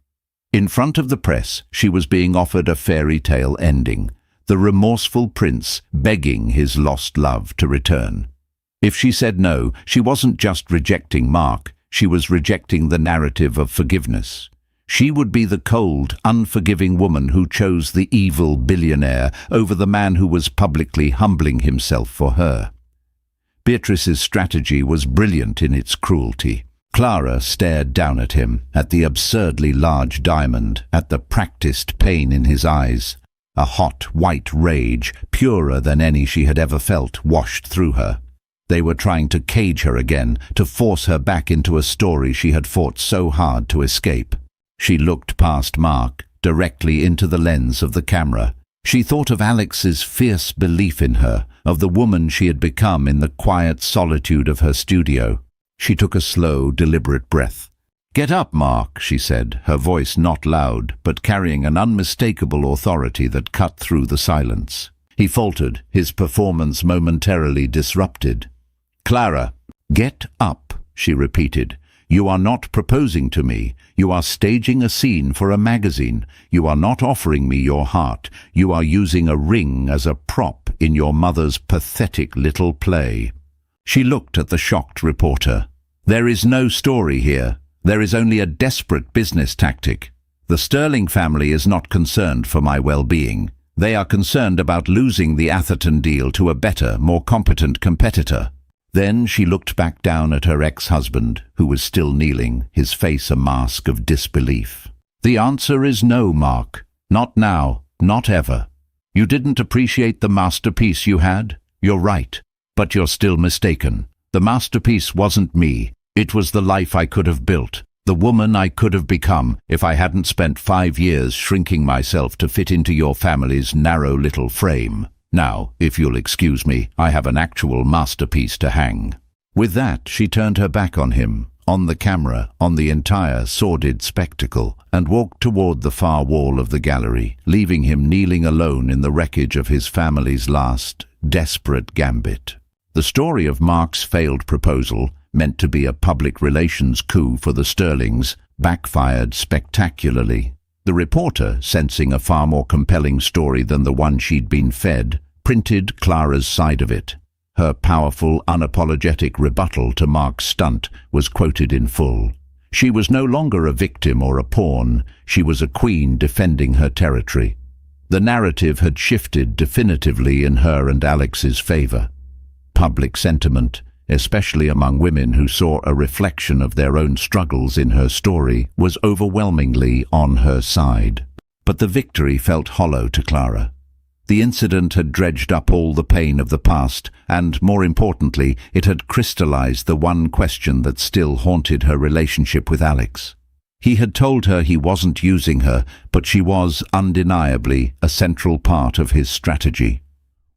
Speaker 1: In front of the press, she was being offered a fairy tale ending, the remorseful prince begging his lost love to return. If she said no, she wasn't just rejecting Mark. She was rejecting the narrative of forgiveness. She would be the cold, unforgiving woman who chose the evil billionaire over the man who was publicly humbling himself for her. Beatrice's strategy was brilliant in its cruelty. Clara stared down at him, at the absurdly large diamond, at the practiced pain in his eyes. A hot, white rage, purer than any she had ever felt, washed through her. They were trying to cage her again, to force her back into a story she had fought so hard to escape. She looked past Mark, directly into the lens of the camera. She thought of Alex's fierce belief in her, of the woman she had become in the quiet solitude of her studio. She took a slow, deliberate breath. "Get up, Mark," she said, her voice not loud, but carrying an unmistakable authority that cut through the silence. He faltered, his performance momentarily disrupted. "Clara, get up," she repeated. "You are not proposing to me. You are staging a scene for a magazine. You are not offering me your heart. You are using a ring as a prop in your mother's pathetic little play." She looked at the shocked reporter. "There is no story here. There is only a desperate business tactic. The Sterling family is not concerned for my well-being. They are concerned about losing the Asserting deal to a better, more competent competitor." Then she looked back down at her ex-husband, who was still kneeling, his face a mask of disbelief. "The answer is no, Mark. Not now, not ever. You didn't appreciate the masterpiece you had? You're right. But you're still mistaken. The masterpiece wasn't me. It was the life I could have built, the woman I could have become if I hadn't spent 5 years shrinking myself to fit into your family's narrow little frame. Now, if you'll excuse me, I have an actual masterpiece to hang." With that, she turned her back on him, on the camera, on the entire sordid spectacle, and walked toward the far wall of the gallery, leaving him kneeling alone in the wreckage of his family's last, desperate gambit. The story of Mark's failed proposal, meant to be a public relations coup for the Sterlings, backfired spectacularly. The reporter, sensing a far more compelling story than the one she'd been fed, printed Clara's side of it. Her powerful, unapologetic rebuttal to Mark's stunt was quoted in full. She was no longer a victim or a pawn. She was a queen defending her territory. The narrative had shifted definitively in her and Alex's favor. Public sentiment, especially among women who saw a reflection of their own struggles in her story, was overwhelmingly on her side. But the victory felt hollow to Clara. The incident had dredged up all the pain of the past, and, more importantly, it had crystallized the one question that still haunted her relationship with Alex. He had told her he wasn't using her, but she was, undeniably, a central part of his strategy.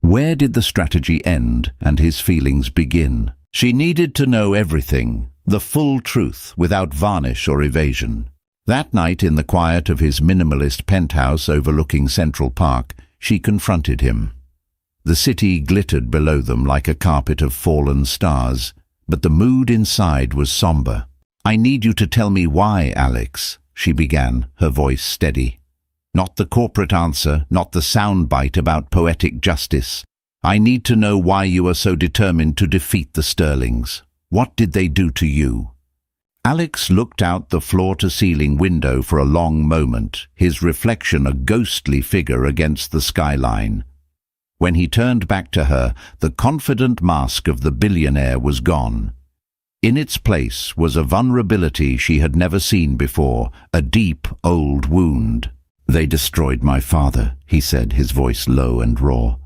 Speaker 1: Where did the strategy end and his feelings begin? She needed to know everything, the full truth, without varnish or evasion. That night, in the quiet of his minimalist penthouse overlooking Central Park, she confronted him. The city glittered below them like a carpet of fallen stars, but the mood inside was somber. "I need you to tell me why, Alex," she began, her voice steady. "Not the corporate answer, not the soundbite about poetic justice. I need to know why you are so determined to defeat the Sterlings. What did they do to you?" Alex looked out the floor-to-ceiling window for a long moment, his reflection a ghostly figure against the skyline. When he turned back to her, the confident mask of the billionaire was gone. In its place was a vulnerability she had never seen before, a deep, old wound. "They destroyed my father," he said, his voice low and raw.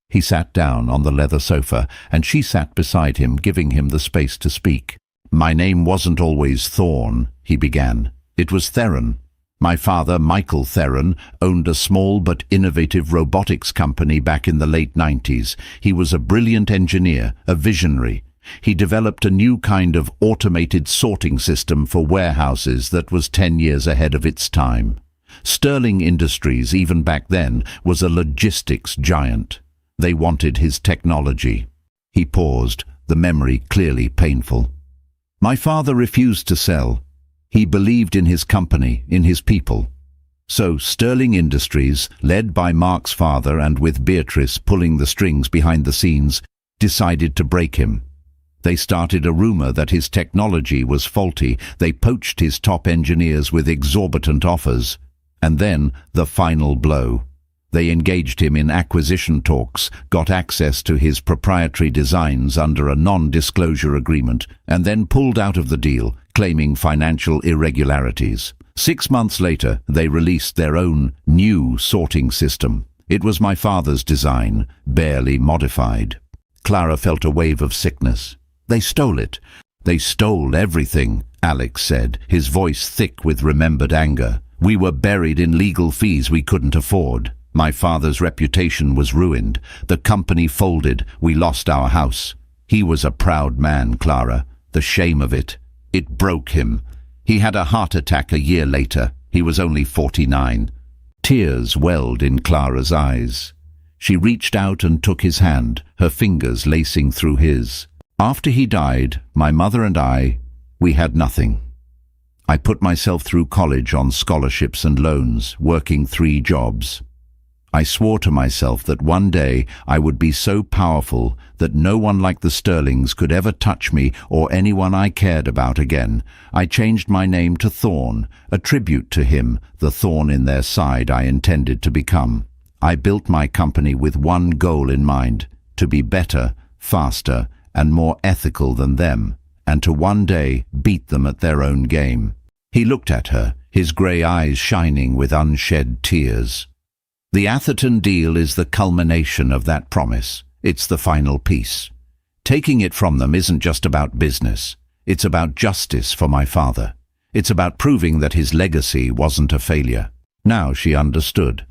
Speaker 1: He sat down on the leather sofa, and she sat beside him, giving him the space to speak. "My name wasn't always Thorne," he began. "It was Theron. My father, Michael Theron, owned a small but innovative robotics company back in the late 90s. He was a brilliant engineer, a visionary. He developed a new kind of automated sorting system for warehouses that was 10 years ahead of its time. Sterling Industries, even back then, was a logistics giant. They wanted his technology." He paused, the memory clearly painful. "My father refused to sell. He believed in his company, in his people. So Sterling Industries, led by Mark's father and with Beatrice pulling the strings behind the scenes, decided to break him. They started a rumor that his technology was faulty. They poached his top engineers with exorbitant offers. And then the final blow. They engaged him in acquisition talks, got access to his proprietary designs under a non-disclosure agreement, and then pulled out of the deal, claiming financial irregularities. 6 months later, they released their own new sorting system. It was my father's design, barely modified. Clara felt a wave of sickness. They stole it. They stole everything, Alex said, his voice thick with remembered anger. We were buried in legal fees we couldn't afford. My father's reputation was ruined. The company folded. We lost our house. He was a proud man, Clara. The shame of it. It broke him. He had a heart attack a year later. He was only 49. Tears welled in Clara's eyes. She reached out and took his hand, her fingers lacing through his. After he died, my mother and we had nothing. I put myself through college on scholarships and loans, working 3 jobs. I swore to myself that one day I would be so powerful that no one like the Sterlings could ever touch me or anyone I cared about again. I changed my name to Thorn, a tribute to him, the thorn in their side I intended to become. I built my company with one goal in mind, to be better, faster, and more ethical than them, and to one day beat them at their own game. He looked at her, his grey eyes shining with unshed tears. The Asserting deal is the culmination of that promise. It's the final piece. Taking it from them isn't just about business. It's about justice for my father. It's about proving that his legacy wasn't a failure. Now she understood.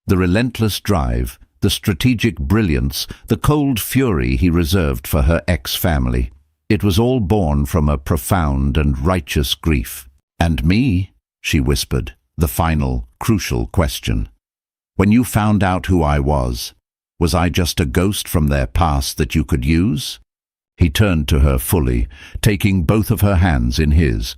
Speaker 1: The relentless drive, the strategic brilliance, the cold fury he reserved for her ex-family. It was all born from a profound and righteous grief. And me, she whispered, the final, crucial question. When you found out who I was I just a ghost from their past that you could use? He turned to her fully, taking both of her hands in his.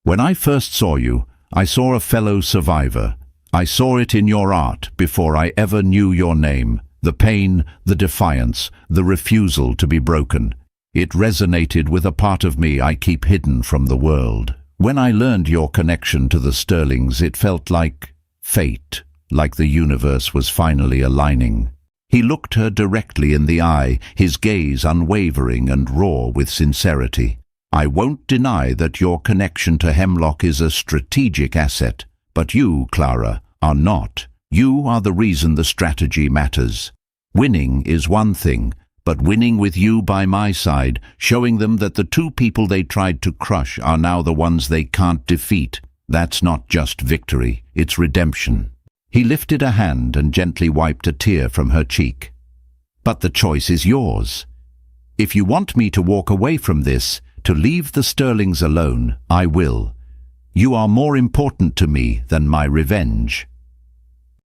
Speaker 1: When I first saw you, I saw a fellow survivor. I saw it in your art before I ever knew your name. The pain, the defiance, the refusal to be broken. It resonated with a part of me I keep hidden from the world. When I learned your connection to the Sterlings, it felt like fate. Like the universe was finally aligning. He looked her directly in the eye, his gaze unwavering and raw with sincerity. I won't deny that your connection to Hemlock is a strategic asset, but you, Clara, are not. You are the reason the strategy matters. Winning is one thing, but winning with you by my side, showing them that the 2 people they tried to crush are now the ones they can't defeat, that's not just victory, it's redemption. He lifted a hand and gently wiped a tear from her cheek. But the choice is yours. If you want me to walk away from this, to leave the Sterlings alone, I will. You are more important to me than my revenge.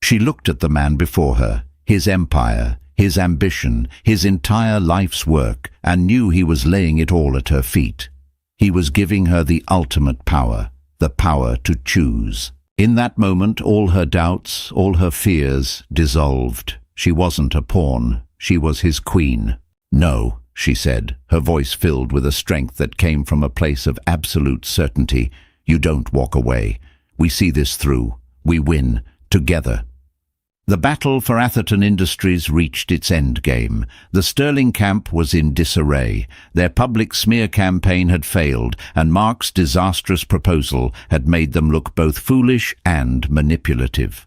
Speaker 1: She looked at the man before her, his empire, his ambition, his entire life's work, and knew he was laying it all at her feet. He was giving her the ultimate power, the power to choose. In that moment, all her doubts, all her fears dissolved. She wasn't a pawn. She was his queen. No, she said, her voice filled with a strength that came from a place of absolute certainty. You don't walk away. We see this through. We win, together. The battle for Atherton Industries reached its endgame. The Sterling camp was in disarray. Their public smear campaign had failed, and Mark's disastrous proposal had made them look both foolish and manipulative.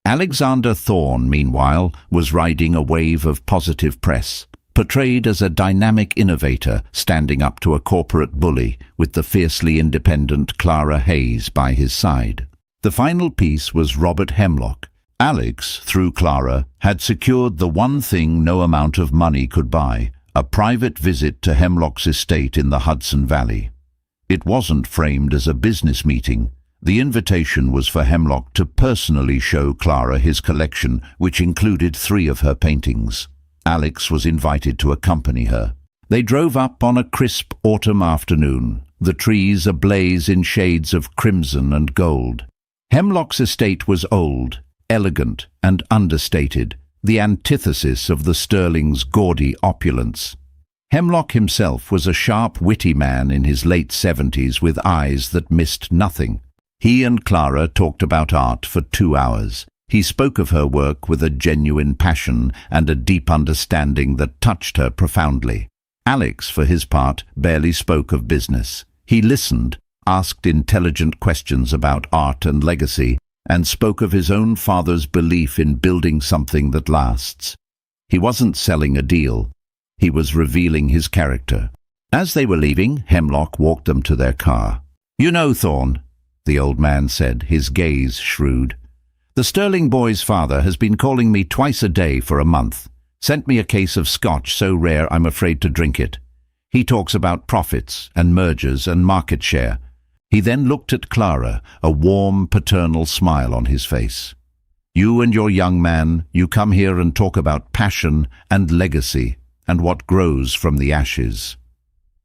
Speaker 1: Alexander Thorne, meanwhile, was riding a wave of positive press, portrayed as a dynamic innovator standing up to a corporate bully, with the fiercely independent Clara Hayes by his side. The final piece was Robert Hemlock. Alex, through Clara, had secured the one thing no amount of money could buy, a private visit to Hemlock's estate in the Hudson Valley. It wasn't framed as a business meeting. The invitation was for Hemlock to personally show Clara his collection, which included 3 of her paintings. Alex was invited to accompany her. They drove up on a crisp autumn afternoon, the trees ablaze in shades of crimson and gold. Hemlock's estate was old, elegant and understated, the antithesis of the Sterlings' gaudy opulence. Hemlock himself was a sharp, witty man in his late 70s with eyes that missed nothing. He and Clara talked about art for 2 hours. He spoke of her work with a genuine passion and a deep understanding that touched her profoundly. Alex, for his part, barely spoke of business. He listened, asked intelligent questions about art and legacy, and spoke of his own father's belief in building something that lasts. He wasn't selling a deal. He was revealing his character. As they were leaving, Hemlock walked them to their car. "You know, Thorne," the old man said, his gaze shrewd. "The Sterling boy's father has been calling me twice a day for a month. Sent me a case of scotch so rare I'm afraid to drink it. He talks about profits and mergers and market share." He then looked at Clara, a warm, paternal smile on his face. "You and your young man, you come here and talk about passion and legacy and what grows from the ashes."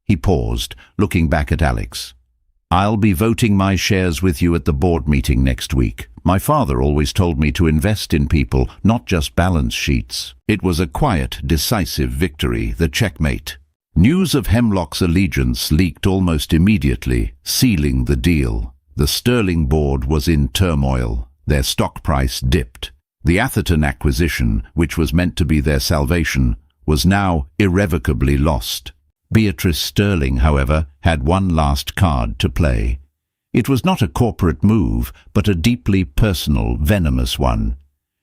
Speaker 1: He paused, looking back at Alex. "I'll be voting my shares with you at the board meeting next week. My father always told me to invest in people, not just balance sheets." It was a quiet, decisive victory, the checkmate. News of Hemlock's allegiance leaked almost immediately, sealing the deal. The Sterling board was in turmoil. Their stock price dipped. The Atherton acquisition, which was meant to be their salvation, was now irrevocably lost. Beatrice Sterling, however, had one last card to play. It was not a corporate move, but a deeply personal, venomous one.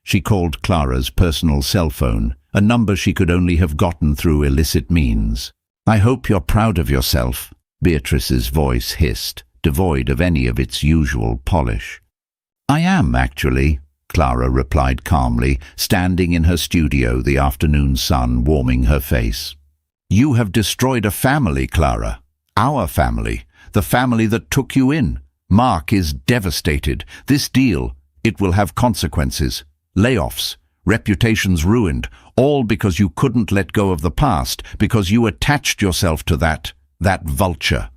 Speaker 1: She called Clara's personal cell phone, a number she could only have gotten through illicit means. "I hope you're proud of yourself," Beatrice's voice hissed, devoid of any of its usual polish. "I am, actually," Clara replied calmly, standing in her studio, the afternoon sun warming her face. "You have destroyed a family, Clara. Our family. The family that took you in. Mark is devastated. This deal, it will have consequences. Layoffs, reputations ruined, all because you couldn't let go of the past, because you attached yourself to that vulture."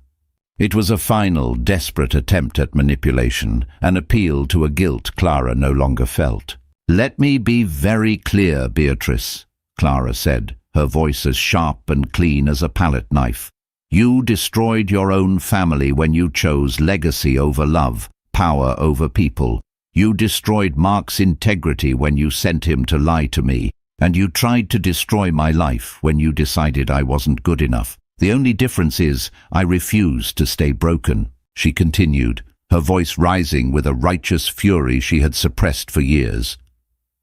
Speaker 1: It was a final, desperate attempt at manipulation, an appeal to a guilt Clara no longer felt. "Let me be very clear, Beatrice," Clara said, her voice as sharp and clean as a palette knife. "You destroyed your own family when you chose legacy over love, power over people. You destroyed Mark's integrity when you sent him to lie to me, and you tried to destroy my life when you decided I wasn't good enough. The only difference is I refused to stay broken," she continued, her voice rising with a righteous fury she had suppressed for years.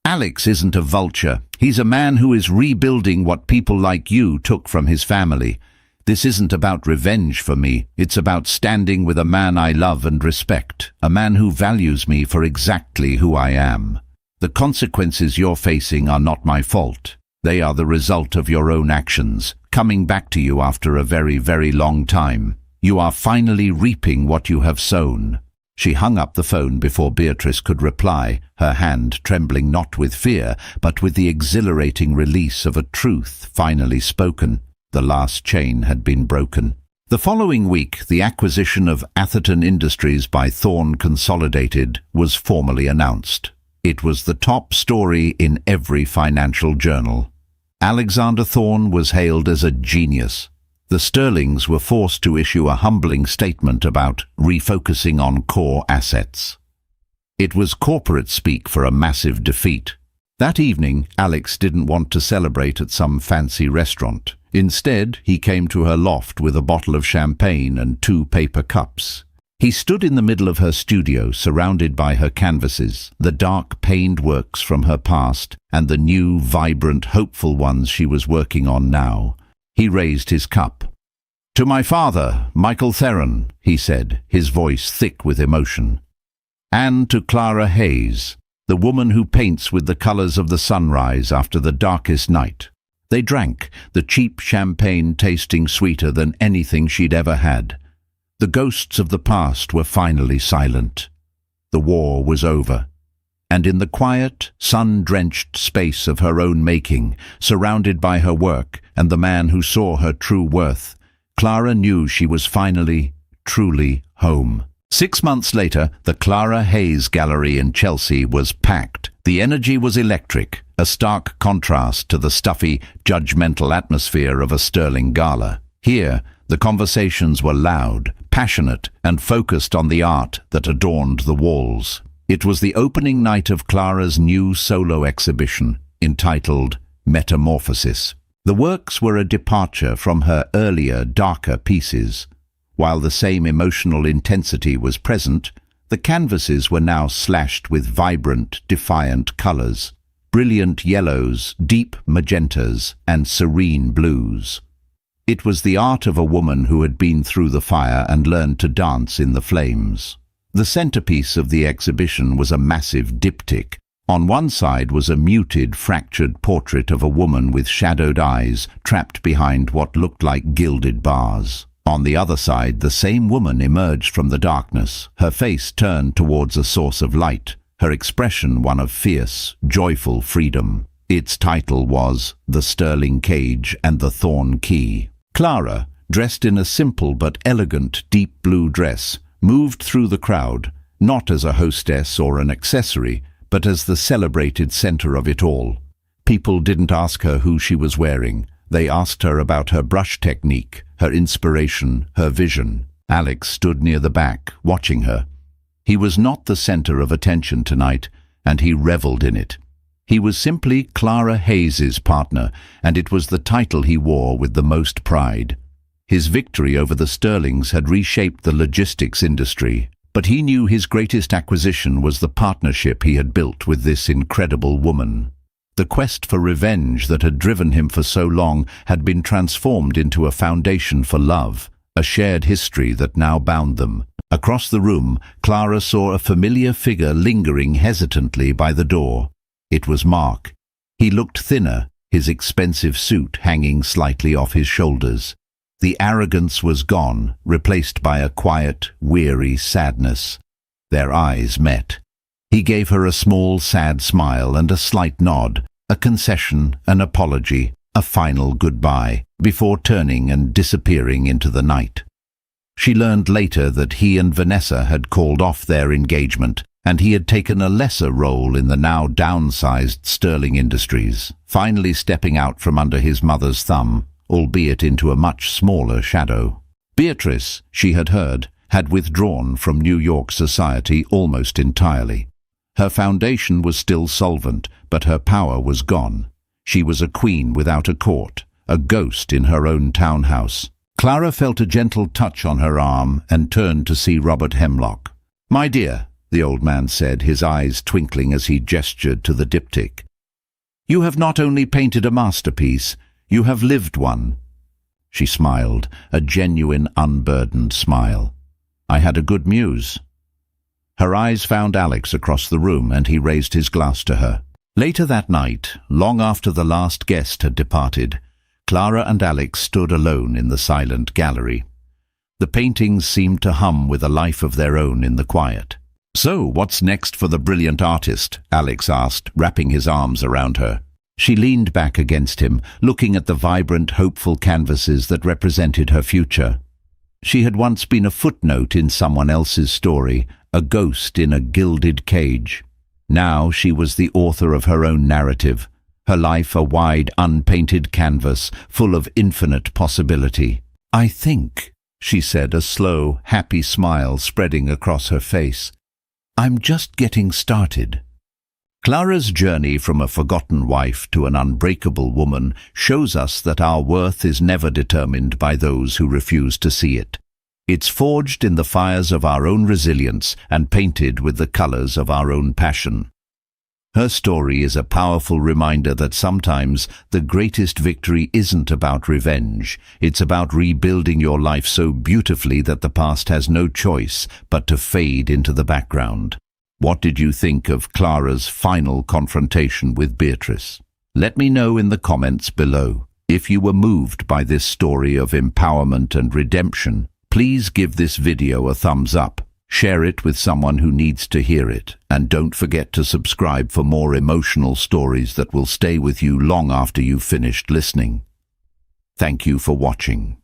Speaker 1: "Alex isn't a vulture. He's a man who is rebuilding what people like you took from his family. This isn't about revenge for me. It's about standing with a man I love and respect, a man who values me for exactly who I am. The consequences you're facing are not my fault. They are the result of your own actions, coming back to you after a very, very long time. You are finally reaping what you have sown." She hung up the phone before Beatrice could reply, her hand trembling not with fear, but with the exhilarating release of a truth finally spoken. The last chain had been broken. The following week, the acquisition of Atherton Industries by Thorne Consolidated was formally announced. It was the top story in every financial journal. Alexander Thorne was hailed as a genius. The Sterlings were forced to issue a humbling statement about refocusing on core assets. It was corporate speak for a massive defeat. That evening, Alex didn't want to celebrate at some fancy restaurant. Instead, he came to her loft with a bottle of champagne and 2 paper cups. He stood in the middle of her studio, surrounded by her canvases, the dark, pained works from her past, and the new, vibrant, hopeful ones she was working on now. He raised his cup. "To my father, Michael Theron," he said, his voice thick with emotion. "And to Clara Hayes, the woman who paints with the colors of the sunrise after the darkest night." They drank, the cheap champagne tasting sweeter than anything she'd ever had. The ghosts of the past were finally silent. The war was over. And in the quiet, sun-drenched space of her own making, surrounded by her work and the man who saw her true worth, Clara knew she was finally, truly home. 6 months later, the Clara Hayes Gallery in Chelsea was packed. The energy was electric, a stark contrast to the stuffy, judgmental atmosphere of a Sterling gala. Here, the conversations were loud, passionate, and focused on the art that adorned the walls. It was the opening night of Clara's new solo exhibition, entitled Metamorphosis. The works were a departure from her earlier, darker pieces. While the same emotional intensity was present, the canvases were now slashed with vibrant, defiant colors, brilliant yellows, deep magentas, and serene blues. It was the art of a woman who had been through the fire and learned to dance in the flames. The centerpiece of the exhibition was a massive diptych. On one side was a muted, fractured portrait of a woman with shadowed eyes trapped behind what looked like gilded bars. On the other side, the same woman emerged from the darkness, her face turned towards a source of light, her expression one of fierce, joyful freedom. Its title was The Sterling Cage and the Thorn Key. Clara, dressed in a simple but elegant deep blue dress, moved through the crowd, not as a hostess or an accessory, but as the celebrated center of it all. People didn't ask her who she was wearing. They asked her about her brush technique, her inspiration, her vision. Alex stood near the back, watching her. He was not the center of attention tonight, and he reveled in it. He was simply Clara Hayes's partner, and it was the title he wore with the most pride. His victory over the Sterlings had reshaped the logistics industry, but he knew his greatest acquisition was the partnership he had built with this incredible woman. The quest for revenge that had driven him for so long had been transformed into a foundation for love, a shared history that now bound them. Across the room, Clara saw a familiar figure lingering hesitantly by the door. It was Mark. He looked thinner, his expensive suit hanging slightly off his shoulders. The arrogance was gone, replaced by a quiet, weary sadness. Their eyes met. He gave her a small, sad smile and a slight nod, a concession, an apology, a final goodbye, before turning and disappearing into the night. She learned later that he and Vanessa had called off their engagement, and he had taken a lesser role in the now downsized Sterling Industries, finally stepping out from under his mother's thumb, albeit into a much smaller shadow. Beatrice, she had heard, had withdrawn from New York society almost entirely. Her foundation was still solvent, but her power was gone. She was a queen without a court, a ghost in her own townhouse. Clara felt a gentle touch on her arm and turned to see Robert Hemlock. "My dear," the old man said, his eyes twinkling as he gestured to the diptych. "You have not only painted a masterpiece, you have lived one." She smiled, a genuine, unburdened smile. "I had a good muse." Her eyes found Alex across the room, and he raised his glass to her. Later that night, long after the last guest had departed, Clara and Alex stood alone in the silent gallery. The paintings seemed to hum with a life of their own in the quiet. "So, what's next for the brilliant artist?" Alex asked, wrapping his arms around her. She leaned back against him, looking at the vibrant, hopeful canvases that represented her future. She had once been a footnote in someone else's story, a ghost in a gilded cage. Now she was the author of her own narrative, her life a wide, unpainted canvas full of infinite possibility. "I think," she said, a slow, happy smile spreading across her face, "I'm just getting started." Clara's journey from a forgotten wife to an unbreakable woman shows us that our worth is never determined by those who refuse to see it. It's forged in the fires of our own resilience and painted with the colors of our own passion. Her story is a powerful reminder that sometimes the greatest victory isn't about revenge. It's about rebuilding your life so beautifully that the past has no choice but to fade into the background. What did you think of Clara's final confrontation with Beatrice? Let me know in the comments below. If you were moved by this story of empowerment and redemption, please give this video a thumbs up, share it with someone who needs to hear it, and don't forget to subscribe for more emotional stories that will stay with you long after you've finished listening. Thank you for watching.